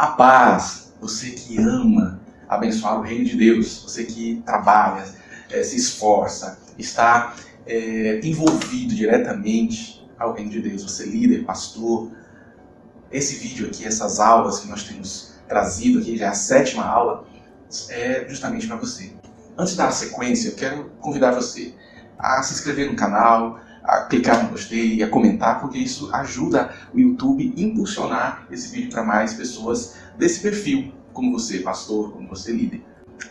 A paz, você que ama abençoar o reino de Deus, você que trabalha, se esforça, está envolvido diretamente ao reino de Deus, você líder, pastor. Esse vídeo aqui, essas aulas que nós temos trazido aqui, já é a 7ª aula, é justamente para você. Antes de dar a sequência, eu quero convidar você a se inscrever no canal, a clicar no gostei, a comentar, porque isso ajuda o YouTube a impulsionar esse vídeo para mais pessoas desse perfil, como você, pastor, como você, líder.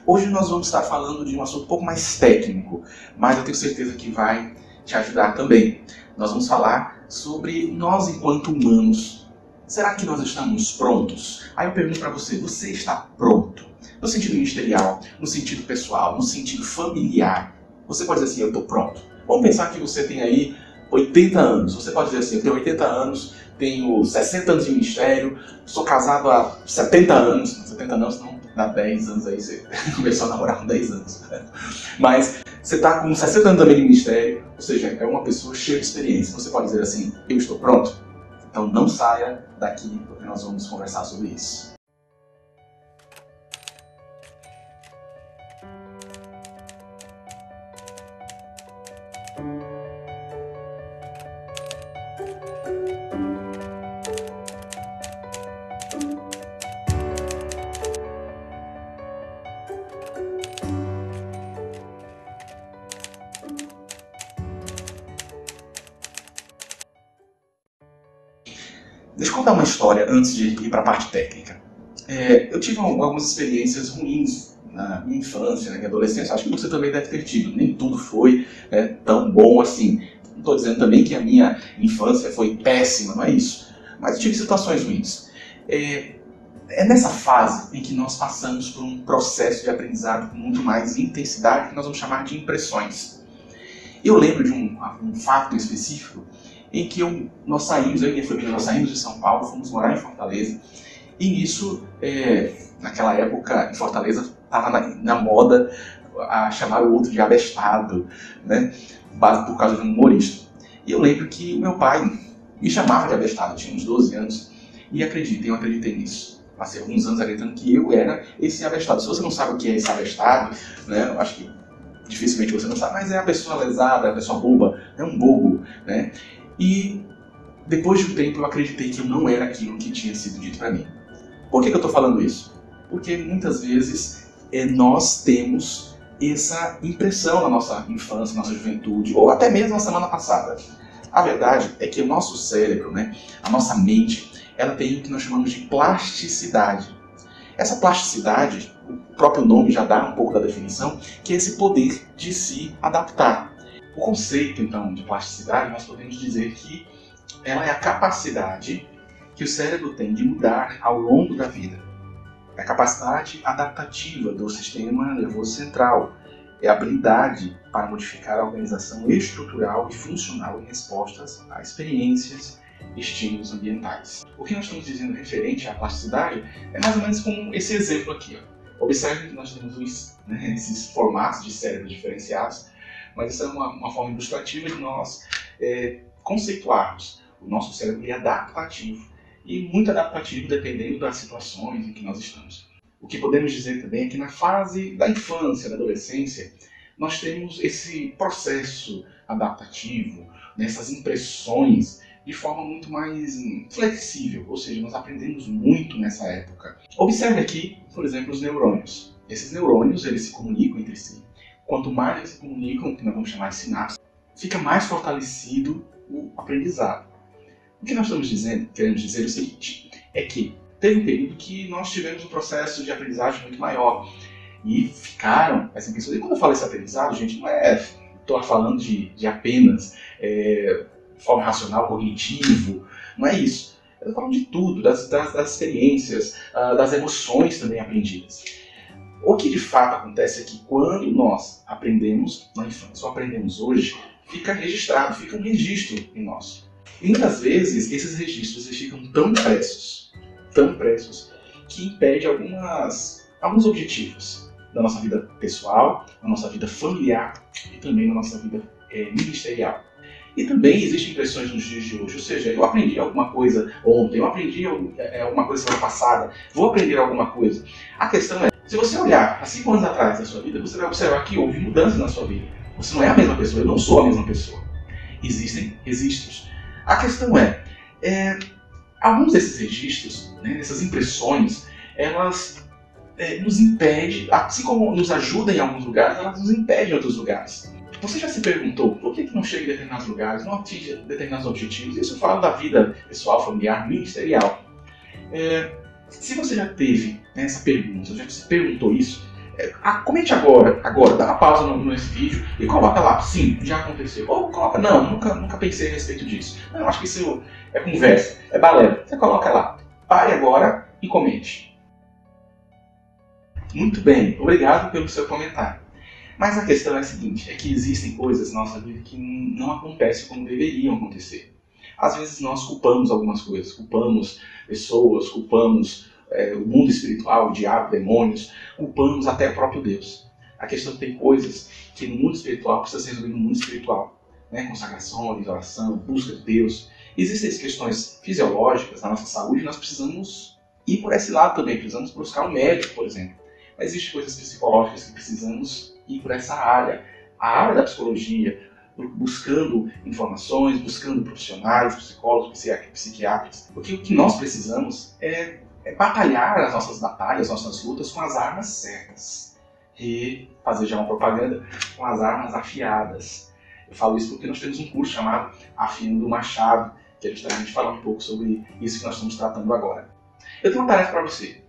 Hoje nós vamos estar falando de um assunto um pouco mais técnico, mas eu tenho certeza que vai te ajudar também. Nós vamos falar sobre nós enquanto humanos. Será que nós estamos prontos? Aí eu pergunto para você, você está pronto? No sentido ministerial, no sentido pessoal, no sentido familiar. Você pode dizer assim, eu estou pronto. Vamos pensar que você tem aí 80 anos. Você pode dizer assim, eu tenho 80 anos, tenho 60 anos de ministério, sou casado há 70 anos. 70 anos não dá 10 anos aí, você começou a namorar com 10 anos. Mas você está com 60 anos também de ministério, ou seja, é uma pessoa cheia de experiência. Você pode dizer assim, eu estou pronto? Então não saia daqui, porque nós vamos conversar sobre isso. Deixa eu contar uma história antes de ir para a parte técnica. Eu tive algumas experiências ruins na minha infância, na minha adolescência. Acho que você também deve ter tido. Nem tudo foi tão bom assim. Não estou dizendo também que a minha infância foi péssima, não é isso. Mas eu tive situações ruins. É nessa fase em que nós passamos por um processo de aprendizado com muito mais intensidade, que nós vamos chamar de impressões. Eu lembro de um fato específico em que nós saímos, eu e minha família, nós saímos de São Paulo, fomos morar em Fortaleza, e nisso, naquela época, em Fortaleza, estava na moda a chamar o outro de abestado, né, por causa de um humorista. E eu lembro que o meu pai me chamava de abestado, eu tinha uns 12 anos, e eu acreditei nisso. Passei alguns anos acreditando que eu era esse abestado. Se você não sabe o que é esse abestado, né, eu acho que dificilmente você não sabe, mas é a pessoa lesada, a pessoa boba, é um bobo, né? E depois de um tempo eu acreditei que eu não era aquilo que tinha sido dito para mim. Por que eu estou falando isso? Porque muitas vezes nós temos essa impressão na nossa infância, na nossa juventude, ou até mesmo na semana passada. A verdade é que o nosso cérebro, né, a nossa mente, ela tem o que nós chamamos de plasticidade. Essa plasticidade, o próprio nome já dá um pouco da definição, que é esse poder de se adaptar. O conceito, então, de plasticidade, nós podemos dizer que ela é a capacidade que o cérebro tem de mudar ao longo da vida. É a capacidade adaptativa do sistema nervoso central. É a habilidade para modificar a organização estrutural e funcional em respostas a experiências e estímulos ambientais. O que nós estamos dizendo referente à plasticidade é mais ou menos como esse exemplo aqui. Observe que nós temos esses formatos de cérebro diferenciados, mas isso é uma forma ilustrativa de nós conceituarmos. O nosso cérebro é adaptativo e muito adaptativo dependendo das situações em que nós estamos. O que podemos dizer também é que na fase da infância, da adolescência, nós temos esse processo adaptativo, essas impressões de forma muito mais flexível, ou seja, nós aprendemos muito nessa época. Observe aqui, por exemplo, os neurônios. Esses neurônios, eles se comunicam entre si. Quanto mais eles se comunicam, que nós vamos chamar de sinapse, fica mais fortalecido o aprendizado. O que nós estamos queremos dizer é o seguinte, é que teve um período que nós tivemos um processo de aprendizagem muito maior e ficaram essa impressão. E quando eu falo esse aprendizado, gente, não estou falando de apenas forma racional, cognitivo, não é isso. Eu estou falando de tudo, das experiências, das emoções também aprendidas. O que de fato acontece é que quando nós aprendemos na infância ou aprendemos hoje, fica registrado, fica um registro em nós. E muitas vezes esses registros ficam tão impressos, que impede alguns objetivos da nossa vida pessoal, da nossa vida familiar e também da nossa vida ministerial. E também existem pressões nos dias de hoje, ou seja, eu aprendi alguma coisa ontem, eu aprendi alguma coisa semana passada, vou aprender alguma coisa. A questão é, se você olhar há 5 anos atrás da sua vida, você vai observar que houve mudança na sua vida. Você não é a mesma pessoa, eu não sou a mesma pessoa. Existem registros. A questão é alguns desses registros, né, essas impressões, elas nos impedem, assim como nos ajudam em alguns lugares, elas nos impedem em outros lugares. Você já se perguntou por que não chega em determinados lugares, não atinge determinados objetivos? Isso eu falo da vida pessoal, familiar, ministerial. Se você já teve essa pergunta, já se perguntou isso, comente agora, dá uma pausa nesse vídeo e coloca lá, sim, já aconteceu. Ou coloca, não, nunca pensei a respeito disso. Não, acho que isso é conversa, é balela. Você coloca lá. Pare agora e comente. Muito bem, obrigado pelo seu comentário. Mas a questão é a seguinte, é que existem coisas na nossa vida que não acontecem como deveriam acontecer. Às vezes nós culpamos algumas coisas, culpamos pessoas, culpamos o mundo espiritual, o diabo, demônios, culpamos até o próprio Deus. A questão é que tem coisas que no mundo espiritual precisam ser resolvidas no mundo espiritual. Né? Consagrações, oração, busca de Deus. Existem questões fisiológicas da nossa saúde e nós precisamos ir por esse lado também, precisamos buscar um médico, por exemplo. Mas existem coisas psicológicas que precisamos ir por essa área. A área da psicologia, buscando informações, buscando profissionais, psicólogos, psiquiatras. Porque o que nós precisamos é batalhar as nossas batalhas, as nossas lutas com as armas certas. E fazer já uma propaganda com as armas afiadas. Eu falo isso porque nós temos um curso chamado Afiando o Machado, que é justamente falar um pouco sobre isso que nós estamos tratando agora. Eu tenho uma tarefa para você.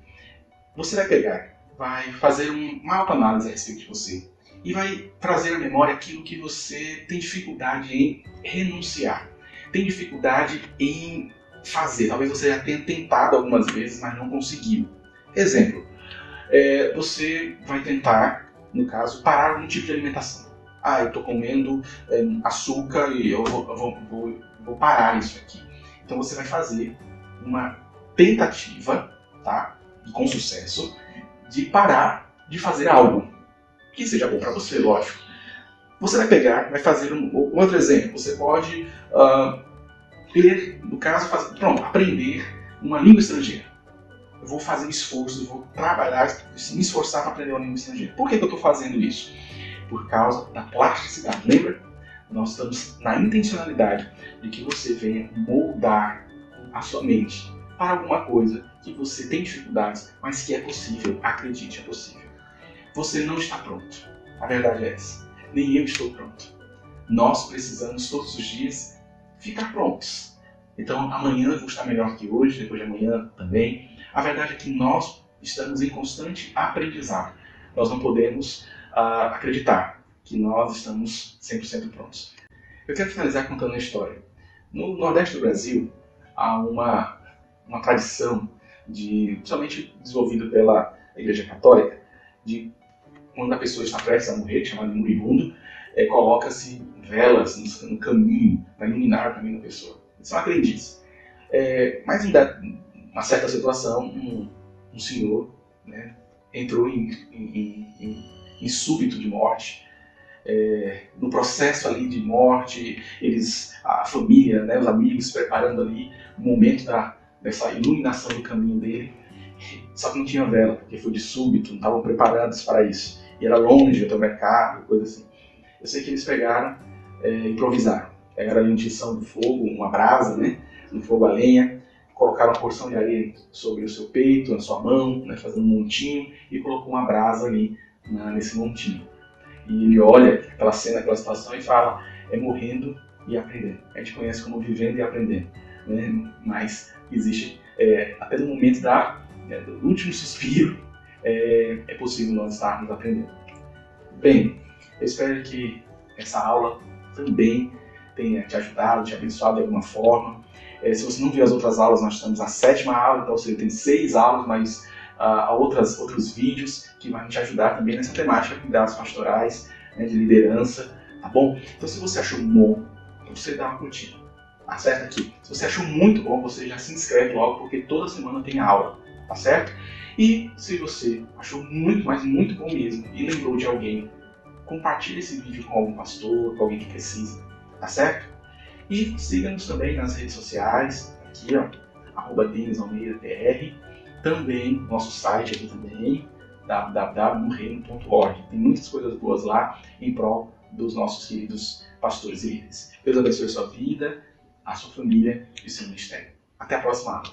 Você vai pegar, vai fazer uma autoanálise a respeito de você e vai trazer à memória aquilo que você tem dificuldade em renunciar, tem dificuldade em fazer. Talvez você já tenha tentado algumas vezes, mas não conseguiu. Exemplo, você vai tentar, no caso, parar algum tipo de alimentação. Eu estou comendo açúcar e eu vou parar isso aqui. Então você vai fazer uma tentativa, tá, com sucesso, de parar de fazer algo que seja bom para você, lógico. Você vai pegar, vai fazer um outro exemplo. Você pode no caso, aprender uma língua estrangeira. Eu vou fazer um esforço, eu vou trabalhar, me esforçar para aprender uma língua estrangeira. Por que eu estou fazendo isso? Por causa da plasticidade. Lembra? Nós estamos na intencionalidade de que você venha moldar a sua mente para alguma coisa que você tem dificuldades, mas que é possível. Acredite, é possível. Você não está pronto. A verdade é essa. Nem eu estou pronto. Nós precisamos todos os dias ficar prontos. Então amanhã eu vou estar melhor que hoje, depois de amanhã também. A verdade é que nós estamos em constante aprendizado. Nós não podemos acreditar que nós estamos 100% prontos. Eu quero finalizar contando uma história. No Nordeste do Brasil há uma tradição, principalmente desenvolvida pela Igreja Católica, de quando a pessoa está prestes a morrer, chamado de moribundo, coloca-se velas no caminho, para iluminar o caminho da pessoa. Isso é uma crendice. Mas em uma certa situação, um senhor, né, entrou em súbito de morte. No processo ali de morte, a família, né, os amigos se preparando ali, o momento dessa iluminação do caminho dele. Só que não tinha vela, porque foi de súbito, não estavam preparados para isso. E era longe até o mercado, coisa assim. Eu sei que eles pegaram, improvisaram. Pegaram ali um tição do fogo, uma brasa, né, no fogo a lenha, colocaram uma porção de areia sobre o seu peito, na sua mão, né, fazendo um montinho, e colocou uma brasa ali nesse montinho. E ele olha aquela cena, aquela situação e fala, morrendo e aprendendo. A gente conhece como vivendo e aprendendo, né? Mas existe, até no momento do último suspiro, é possível nós estarmos aprendendo. Bem, eu espero que essa aula também tenha te ajudado, te abençoado de alguma forma. Se você não viu as outras aulas, nós estamos na 7ª aula, então você tem 6 aulas, mas há outros vídeos que vão te ajudar também nessa temática de cuidados pastorais, né, de liderança, tá bom? Então se você achou bom, você dá uma curtida. Acerta aqui. Se você achou muito bom, você já se inscreve logo, porque toda semana tem aula, tá certo? E se você achou muito, mas muito bom mesmo, e lembrou de alguém, compartilhe esse vídeo com algum pastor, com alguém que precisa, tá certo? E siga-nos também nas redes sociais, aqui ó, @DenisAlmeidaTR, também nosso site aqui também, www.noreino.org. Tem muitas coisas boas lá em prol dos nossos queridos pastores e líderes. Deus abençoe a sua vida, a sua família e o seu ministério. Até a próxima aula.